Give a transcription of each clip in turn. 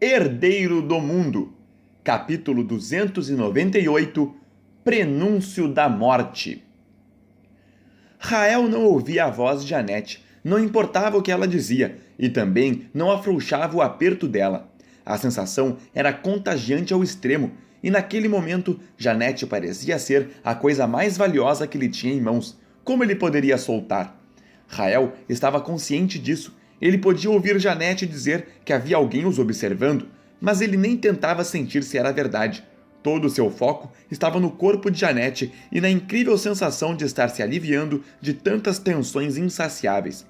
Herdeiro do Mundo, capítulo 298, Prenúncio da Morte. Rael não ouvia a voz de Janete, não importava o que ela dizia, e também não afrouxava o aperto dela. A sensação era contagiante ao extremo, e naquele momento Janete parecia ser a coisa mais valiosa que ele tinha em mãos. Como ele poderia soltar? Rael estava consciente disso. Ele podia ouvir Janete dizer que havia alguém os observando, mas ele nem tentava sentir se era verdade. Todo o seu foco estava no corpo de Janete e na incrível sensação de estar se aliviando de tantas tensões insaciáveis.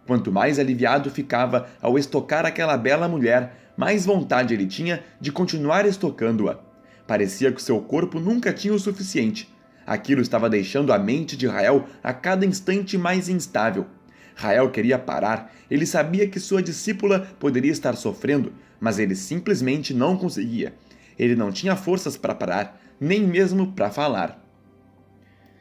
Quanto mais aliviado ficava ao estocar aquela bela mulher, mais vontade ele tinha de continuar estocando-a. Parecia que seu corpo nunca tinha o suficiente. Aquilo estava deixando a mente de Rael a cada instante mais instável. Rael queria parar, ele sabia que sua discípula poderia estar sofrendo, mas ele simplesmente não conseguia. Ele não tinha forças para parar, nem mesmo para falar.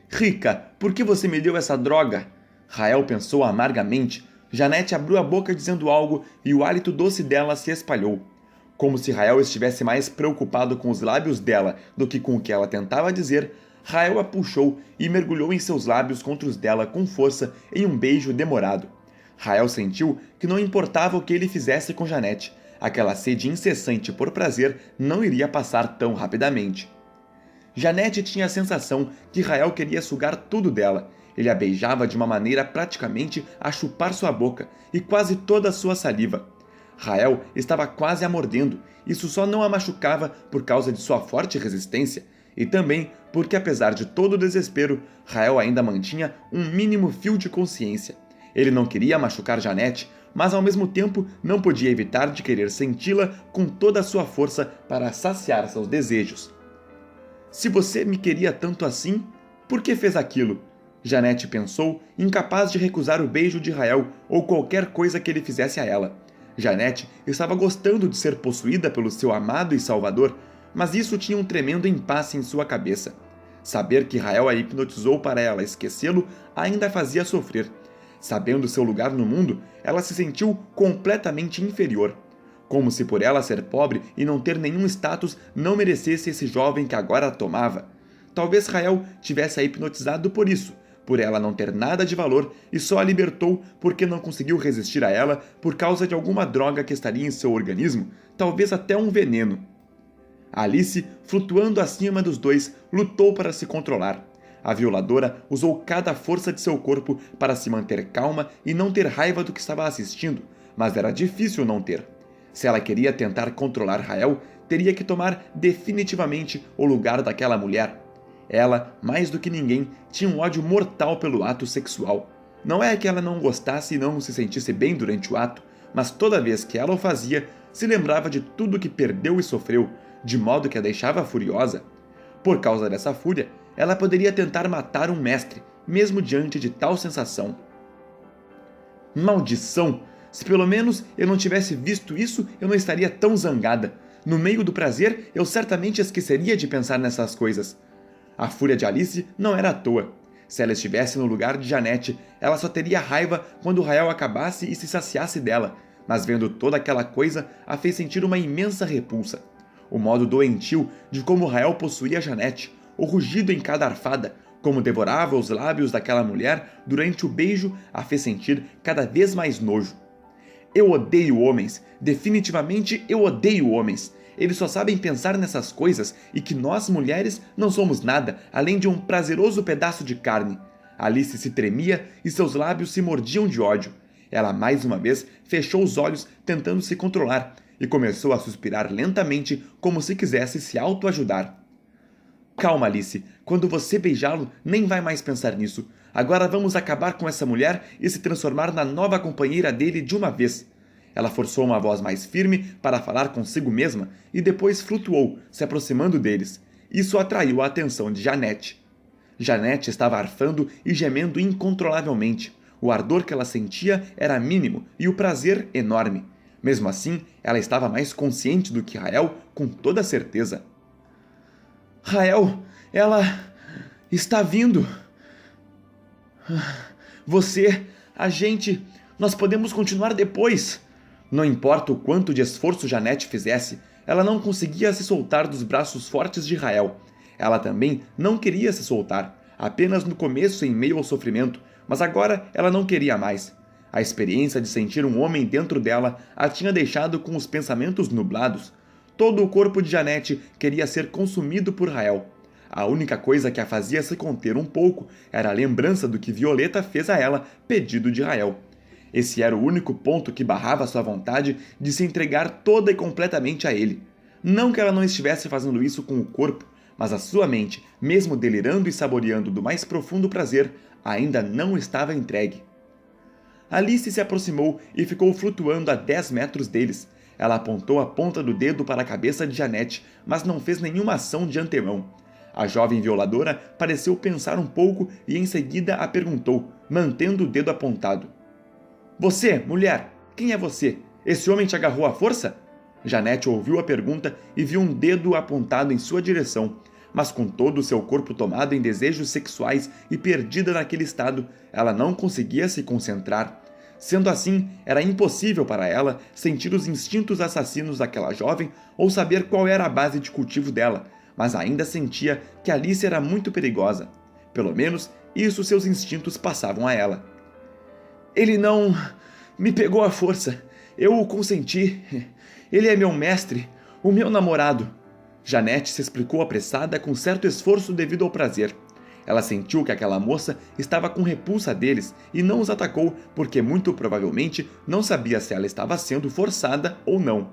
Rica, por que você me deu essa droga? Rael pensou amargamente. Janete abriu a boca dizendo algo e o hálito doce dela se espalhou. Como se Rael estivesse mais preocupado com os lábios dela do que com o que ela tentava dizer, Rael a puxou e mergulhou em seus lábios contra os dela com força em um beijo demorado. Rael sentiu que não importava o que ele fizesse com Janete, aquela sede incessante por prazer não iria passar tão rapidamente. Janete tinha a sensação que Rael queria sugar tudo dela. Ele a beijava de uma maneira praticamente a chupar sua boca e quase toda a sua saliva. Rael estava quase a mordendo. Isso só não a machucava por causa de sua forte resistência e também porque, apesar de todo o desespero, Rael ainda mantinha um mínimo fio de consciência. Ele não queria machucar Janete, mas ao mesmo tempo não podia evitar de querer senti-la com toda a sua força para saciar seus desejos. Se você me queria tanto assim, por que fez aquilo? Janete pensou, incapaz de recusar o beijo de Rael ou qualquer coisa que ele fizesse a ela. Janete estava gostando de ser possuída pelo seu amado e salvador, mas isso tinha um tremendo impasse em sua cabeça. Saber que Rael a hipnotizou para ela esquecê-lo ainda a fazia sofrer. Sabendo seu lugar no mundo, ela se sentiu completamente inferior. Como se por ela ser pobre e não ter nenhum status não merecesse esse jovem que agora a tomava. Talvez Rael tivesse a hipnotizado por isso, por ela não ter nada de valor e só a libertou porque não conseguiu resistir a ela por causa de alguma droga que estaria em seu organismo, talvez até um veneno. Alice, flutuando acima dos dois, lutou para se controlar. A violadora usou cada força de seu corpo para se manter calma e não ter raiva do que estava assistindo, mas era difícil não ter. Se ela queria tentar controlar Rael, teria que tomar definitivamente o lugar daquela mulher. Ela, mais do que ninguém, tinha um ódio mortal pelo ato sexual. Não é que ela não gostasse e não se sentisse bem durante o ato, mas toda vez que ela o fazia, se lembrava de tudo que perdeu e sofreu, de modo que a deixava furiosa. Por causa dessa fúria, ela poderia tentar matar um mestre, mesmo diante de tal sensação. Maldição! Se pelo menos eu não tivesse visto isso, eu não estaria tão zangada. No meio do prazer, eu certamente esqueceria de pensar nessas coisas. A fúria de Alice não era à toa. Se ela estivesse no lugar de Janete, ela só teria raiva quando Rael acabasse e se saciasse dela, mas vendo toda aquela coisa, a fez sentir uma imensa repulsa. O modo doentio de como Rael possuía Janete, o rugido em cada arfada, como devorava os lábios daquela mulher durante o beijo, a fez sentir cada vez mais nojo. Eu odeio homens, definitivamente eu odeio homens. Eles só sabem pensar nessas coisas e que nós, mulheres, não somos nada além de um prazeroso pedaço de carne. Alice se tremia e seus lábios se mordiam de ódio. Ela mais uma vez fechou os olhos tentando se controlar e começou a suspirar lentamente como se quisesse se autoajudar. Calma, Alice. Quando você beijá-lo, nem vai mais pensar nisso. Agora vamos acabar com essa mulher e se transformar na nova companheira dele de uma vez. Ela forçou uma voz mais firme para falar consigo mesma e depois flutuou, se aproximando deles. Isso atraiu a atenção de Janete. Janete estava arfando e gemendo incontrolavelmente. O ardor que ela sentia era mínimo e o prazer enorme. Mesmo assim, ela estava mais consciente do que Rael, com toda certeza. Rael, ela está vindo. Você, a gente, nós podemos continuar depois. Não importa o quanto de esforço Janete fizesse, ela não conseguia se soltar dos braços fortes de Rael. Ela também não queria se soltar, apenas no começo em meio ao sofrimento, mas agora ela não queria mais. A experiência de sentir um homem dentro dela a tinha deixado com os pensamentos nublados. Todo o corpo de Janete queria ser consumido por Rael. A única coisa que a fazia se conter um pouco era a lembrança do que Violeta fez a ela, pedido de Rael. Esse era o único ponto que barrava sua vontade de se entregar toda e completamente a ele. Não que ela não estivesse fazendo isso com o corpo, mas a sua mente, mesmo delirando e saboreando do mais profundo prazer, ainda não estava entregue. Alice se aproximou e ficou flutuando a 10 metros deles. Ela apontou a ponta do dedo para a cabeça de Janete, mas não fez nenhuma ação de antemão. A jovem violadora pareceu pensar um pouco e em seguida a perguntou, mantendo o dedo apontado. Você, mulher, quem é você? Esse homem te agarrou à força? Janete ouviu a pergunta e viu um dedo apontado em sua direção, mas com todo o seu corpo tomado em desejos sexuais e perdida naquele estado, ela não conseguia se concentrar. Sendo assim, era impossível para ela sentir os instintos assassinos daquela jovem ou saber qual era a base de cultivo dela, mas ainda sentia que Alice era muito perigosa. Pelo menos, isso seus instintos passavam a ela. Ele não me pegou à força. Eu o consenti. Ele é meu mestre, o meu namorado. Janete se explicou apressada com certo esforço devido ao prazer. Ela sentiu que aquela moça estava com repulsa deles e não os atacou porque muito provavelmente não sabia se ela estava sendo forçada ou não.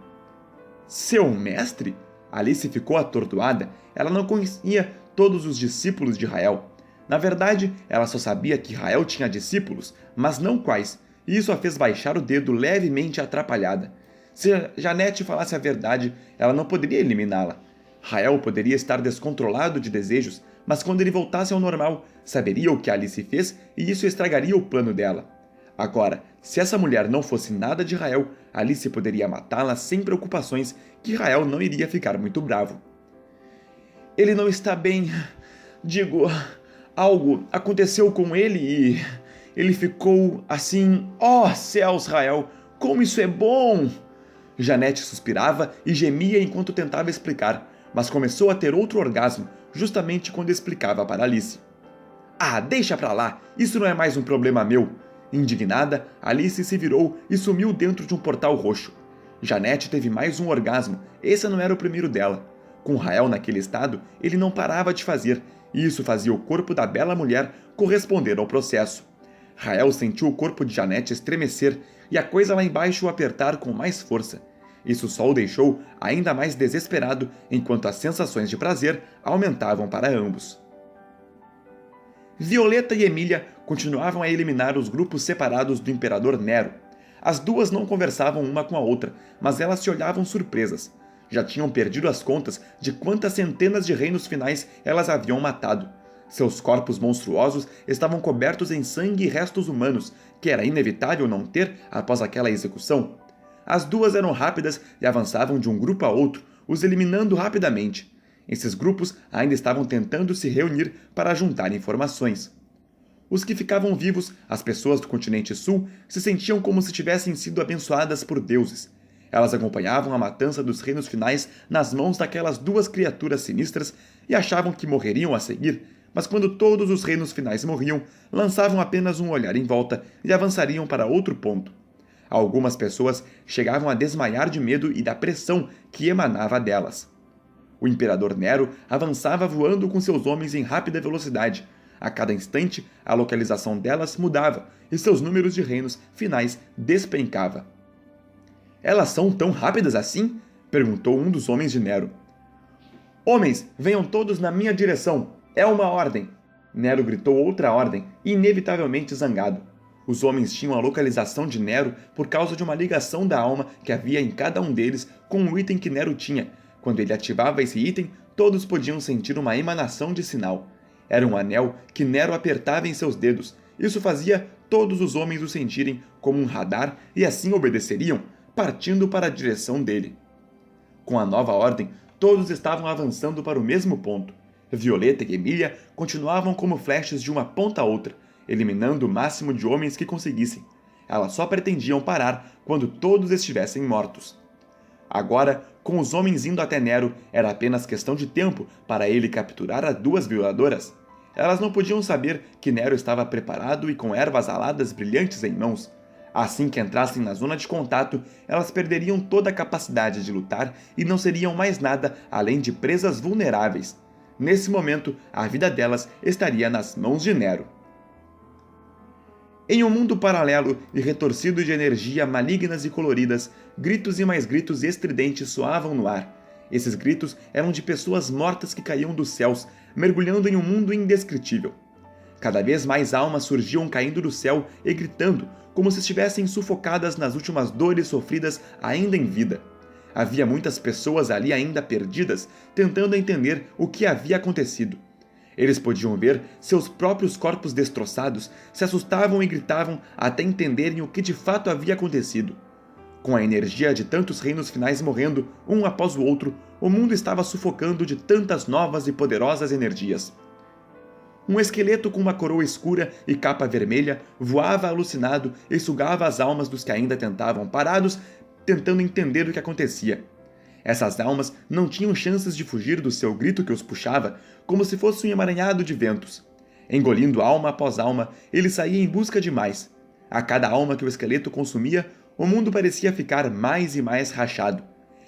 Seu mestre? Alice ficou atordoada. Ela não conhecia todos os discípulos de Rael. Na verdade, ela só sabia que Rael tinha discípulos, mas não quais, e isso a fez baixar o dedo levemente atrapalhada. Se Janete falasse a verdade, ela não poderia eliminá-la. Rael poderia estar descontrolado de desejos, mas quando ele voltasse ao normal, saberia o que Alice fez e isso estragaria o plano dela. Agora, se essa mulher não fosse nada de Rael, Alice poderia matá-la sem preocupações, que Rael não iria ficar muito bravo. Ele não está bem. Digo, algo aconteceu com ele e ele ficou assim. Oh, céus, Rael, como isso é bom! Janete suspirava e gemia enquanto tentava explicar, mas começou a ter outro orgasmo, justamente quando explicava para Alice. Ah, deixa pra lá, isso não é mais um problema meu. Indignada, Alice se virou e sumiu dentro de um portal roxo. Janete teve mais um orgasmo, esse não era o primeiro dela. Com Rael naquele estado, ele não parava de fazer, e isso fazia o corpo da bela mulher corresponder ao processo. Rael sentiu o corpo de Janete estremecer e a coisa lá embaixo o apertar com mais força. Isso só o deixou ainda mais desesperado enquanto as sensações de prazer aumentavam para ambos. Violeta e Emília continuavam a eliminar os grupos separados do Imperador Nero. As duas não conversavam uma com a outra, mas elas se olhavam surpresas. Já tinham perdido as contas de quantas centenas de reinos finais elas haviam matado. Seus corpos monstruosos estavam cobertos em sangue e restos humanos, que era inevitável não ter após aquela execução. As duas eram rápidas e avançavam de um grupo a outro, os eliminando rapidamente. Esses grupos ainda estavam tentando se reunir para juntar informações. Os que ficavam vivos, as pessoas do continente sul, se sentiam como se tivessem sido abençoadas por deuses. Elas acompanhavam a matança dos reinos finais nas mãos daquelas duas criaturas sinistras e achavam que morreriam a seguir, mas quando todos os reinos finais morriam, lançavam apenas um olhar em volta e avançariam para outro ponto. Algumas pessoas chegavam a desmaiar de medo e da pressão que emanava delas. O imperador Nero avançava voando com seus homens em rápida velocidade. A cada instante, a localização delas mudava e seus números de reinos finais despencava. Elas são tão rápidas assim? Perguntou um dos homens de Nero. Homens, venham todos na minha direção! É uma ordem! Nero gritou outra ordem, inevitavelmente zangado. Os homens tinham a localização de Nero por causa de uma ligação da alma que havia em cada um deles com o item que Nero tinha. Quando ele ativava esse item, todos podiam sentir uma emanação de sinal. Era um anel que Nero apertava em seus dedos. Isso fazia todos os homens o sentirem como um radar e assim obedeceriam, partindo para a direção dele. Com a nova ordem, todos estavam avançando para o mesmo ponto. Violeta e Emília continuavam como flechas de uma ponta a outra, eliminando o máximo de homens que conseguissem. Elas só pretendiam parar quando todos estivessem mortos. Agora, com os homens indo até Nero, era apenas questão de tempo para ele capturar as duas violadoras. Elas não podiam saber que Nero estava preparado e com ervas aladas brilhantes em mãos. Assim que entrassem na zona de contato, elas perderiam toda a capacidade de lutar e não seriam mais nada além de presas vulneráveis. Nesse momento, a vida delas estaria nas mãos de Nero. Em um mundo paralelo e retorcido de energia malignas e coloridas, gritos e mais gritos estridentes soavam no ar. Esses gritos eram de pessoas mortas que caíam dos céus, mergulhando em um mundo indescritível. Cada vez mais almas surgiam caindo do céu e gritando, como se estivessem sufocadas nas últimas dores sofridas ainda em vida. Havia muitas pessoas ali ainda perdidas, tentando entender o que havia acontecido. Eles podiam ver seus próprios corpos destroçados, se assustavam e gritavam até entenderem o que de fato havia acontecido. Com a energia de tantos reinos finais morrendo, um após o outro, o mundo estava sufocando de tantas novas e poderosas energias. Um esqueleto com uma coroa escura e capa vermelha voava alucinado e sugava as almas dos que ainda tentavam parados, tentando entender o que acontecia. Essas almas não tinham chances de fugir do seu grito que os puxava, como se fosse um emaranhado de ventos. Engolindo alma após alma, ele saía em busca de mais. A cada alma que o esqueleto consumia, o mundo parecia ficar mais e mais rachado.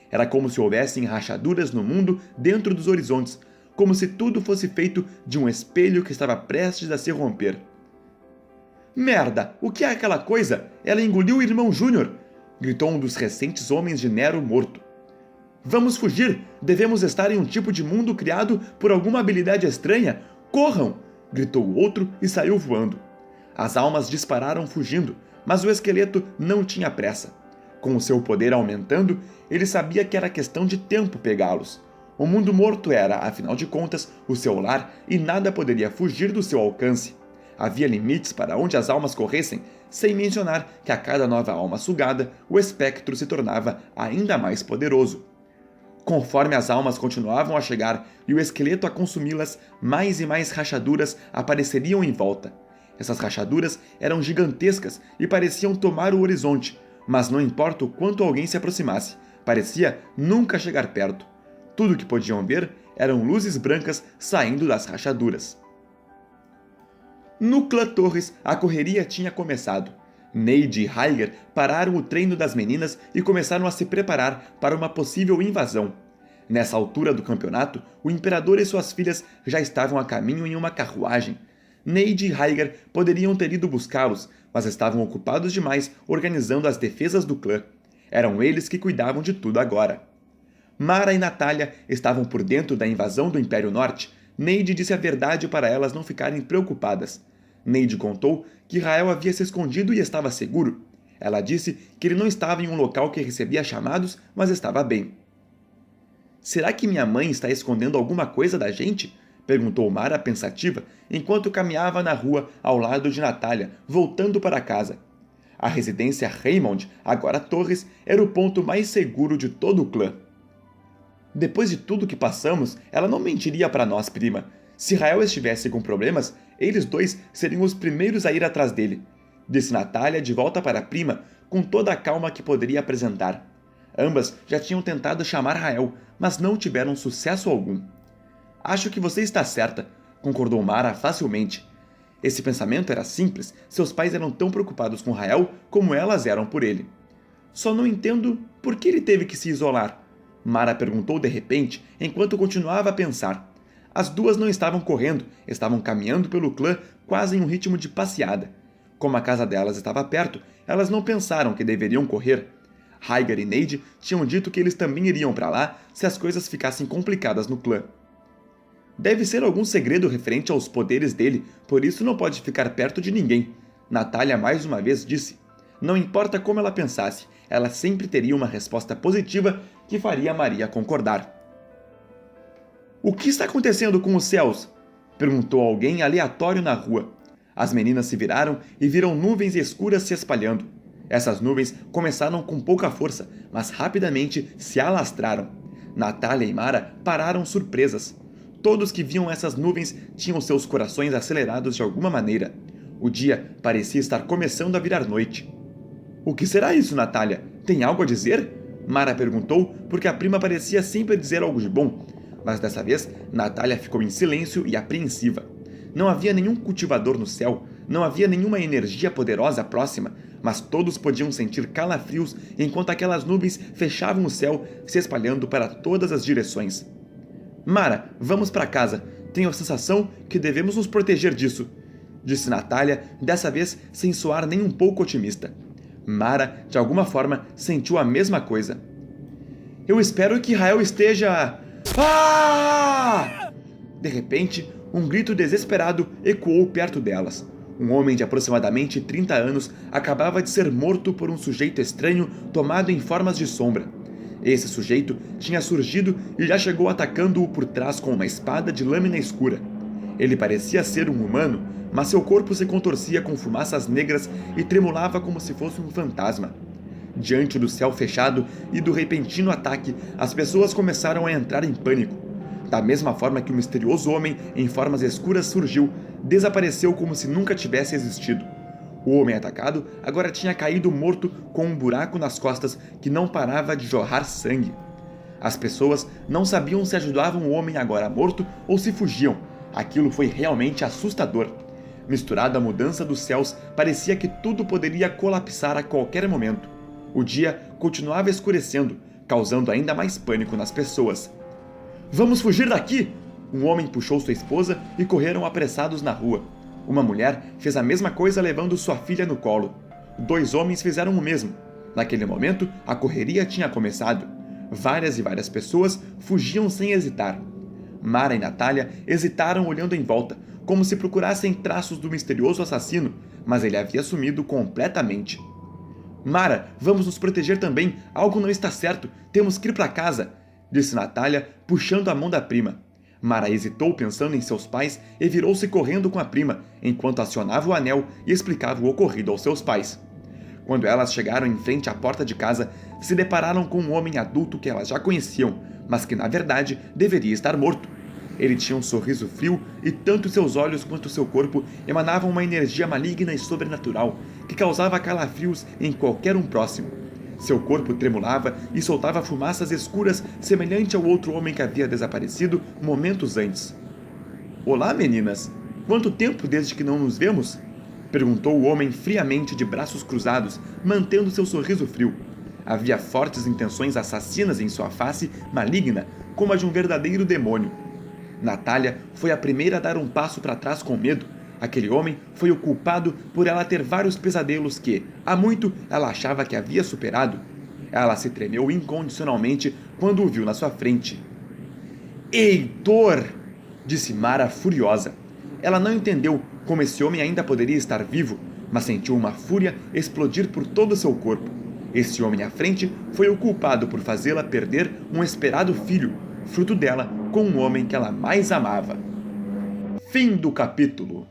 Era como se houvessem rachaduras no mundo dentro dos horizontes, como se tudo fosse feito de um espelho que estava prestes a se romper. Merda! O que é aquela coisa? Ela engoliu o irmão Júnior! Gritou um dos recentes homens de Nero morto. Vamos fugir! Devemos estar em um tipo de mundo criado por alguma habilidade estranha! Corram! Gritou o outro e saiu voando. As almas dispararam fugindo, mas o esqueleto não tinha pressa. Com o seu poder aumentando, ele sabia que era questão de tempo pegá-los. O mundo morto era, afinal de contas, o seu lar e nada poderia fugir do seu alcance. Havia limites para onde as almas corressem, sem mencionar que a cada nova alma sugada, o espectro se tornava ainda mais poderoso. Conforme as almas continuavam a chegar e o esqueleto a consumi-las, mais e mais rachaduras apareceriam em volta. Essas rachaduras eram gigantescas e pareciam tomar o horizonte, mas não importa o quanto alguém se aproximasse, parecia nunca chegar perto. Tudo o que podiam ver eram luzes brancas saindo das rachaduras. No clã Torres, a correria tinha começado. Neide e Rhaegar pararam o treino das meninas e começaram a se preparar para uma possível invasão. Nessa altura do campeonato, o imperador e suas filhas já estavam a caminho em uma carruagem. Neide e Rhaegar poderiam ter ido buscá-los, mas estavam ocupados demais organizando as defesas do clã. Eram eles que cuidavam de tudo agora. Mara e Natália estavam por dentro da invasão do Império Norte. Neide disse a verdade para elas não ficarem preocupadas. Neide contou que Rael havia se escondido e estava seguro. Ela disse que ele não estava em um local que recebia chamados, mas estava bem. Será que minha mãe está escondendo alguma coisa da gente? Perguntou Mara pensativa, enquanto caminhava na rua ao lado de Natália, voltando para casa. A residência Raymond, agora Torres, era o ponto mais seguro de todo o clã. Depois de tudo que passamos, ela não mentiria para nós, prima. Se Rael estivesse com problemas, eles dois seriam os primeiros a ir atrás dele, disse Natália de volta para a prima, com toda a calma que poderia apresentar. Ambas já tinham tentado chamar Rael, mas não tiveram sucesso algum. Acho que você está certa, concordou Mara facilmente. Esse pensamento era simples, seus pais eram tão preocupados com Rael como elas eram por ele. Só não entendo por que ele teve que se isolar. Mara perguntou de repente, enquanto continuava a pensar. As duas não estavam correndo, estavam caminhando pelo clã quase em um ritmo de passeada. Como a casa delas estava perto, elas não pensaram que deveriam correr. Rhaegar e Neide tinham dito que eles também iriam para lá se as coisas ficassem complicadas no clã. Deve ser algum segredo referente aos poderes dele, por isso não pode ficar perto de ninguém. Natália mais uma vez disse. Não importa como ela pensasse, ela sempre teria uma resposta positiva que faria Maria concordar. O que está acontecendo com os céus? Perguntou alguém aleatório na rua. As meninas se viraram e viram nuvens escuras se espalhando. Essas nuvens começaram com pouca força, mas rapidamente se alastraram. Natália e Mara pararam surpresas. Todos que viam essas nuvens tinham seus corações acelerados de alguma maneira. O dia parecia estar começando a virar noite. O que será isso, Natália? Tem algo a dizer? Mara perguntou, porque a prima parecia sempre dizer algo de bom. Mas dessa vez, Natália ficou em silêncio e apreensiva. Não havia nenhum cultivador no céu, não havia nenhuma energia poderosa próxima, mas todos podiam sentir calafrios enquanto aquelas nuvens fechavam o céu, se espalhando para todas as direções. Mara, vamos para casa. Tenho a sensação que devemos nos proteger disso, disse Natália, dessa vez sem soar nem um pouco otimista. Mara, de alguma forma, sentiu a mesma coisa. Eu espero que Rael esteja... Ah! De repente, um grito desesperado ecoou perto delas. Um homem de aproximadamente 30 anos acabava de ser morto por um sujeito estranho tomado em formas de sombra. Esse sujeito tinha surgido e já chegou atacando-o por trás com uma espada de lâmina escura. Ele parecia ser um humano, mas seu corpo se contorcia com fumaças negras e tremulava como se fosse um fantasma. Diante do céu fechado e do repentino ataque, as pessoas começaram a entrar em pânico. Da mesma forma que o misterioso homem em formas escuras surgiu, desapareceu como se nunca tivesse existido. O homem atacado agora tinha caído morto com um buraco nas costas que não parava de jorrar sangue. As pessoas não sabiam se ajudavam o homem agora morto ou se fugiam. Aquilo foi realmente assustador. Misturado à mudança dos céus, parecia que tudo poderia colapsar a qualquer momento. O dia continuava escurecendo, causando ainda mais pânico nas pessoas. Vamos fugir daqui! Um homem puxou sua esposa e correram apressados na rua. Uma mulher fez a mesma coisa levando sua filha no colo. 2 homens fizeram o mesmo. Naquele momento, a correria tinha começado. Várias e várias pessoas fugiam sem hesitar. Mara e Natália hesitaram olhando em volta, como se procurassem traços do misterioso assassino, mas ele havia sumido completamente. Mara, vamos nos proteger também. Algo não está certo. Temos que ir para casa, disse Natália, puxando a mão da prima. Mara hesitou pensando em seus pais e virou-se correndo com a prima, enquanto acionava o anel e explicava o ocorrido aos seus pais. Quando elas chegaram em frente à porta de casa, se depararam com um homem adulto que elas já conheciam, mas que na verdade deveria estar morto. Ele tinha um sorriso frio e tanto seus olhos quanto seu corpo emanavam uma energia maligna e sobrenatural que causava calafrios em qualquer um próximo. Seu corpo tremulava e soltava fumaças escuras semelhante ao outro homem que havia desaparecido momentos antes. Olá, meninas! Quanto tempo desde que não nos vemos? Perguntou o homem friamente de braços cruzados, mantendo seu sorriso frio. Havia fortes intenções assassinas em sua face maligna, como a de um verdadeiro demônio. Natália foi a primeira a dar um passo para trás com medo. Aquele homem foi o culpado por ela ter vários pesadelos que, há muito, ela achava que havia superado. Ela se tremeu incondicionalmente quando o viu na sua frente. Heitor! Disse Mara furiosa. Ela não entendeu como esse homem ainda poderia estar vivo, mas sentiu uma fúria explodir por todo o seu corpo. Esse homem à frente foi o culpado por fazê-la perder um esperado filho, fruto dela com um homem que ela mais amava. Fim do capítulo.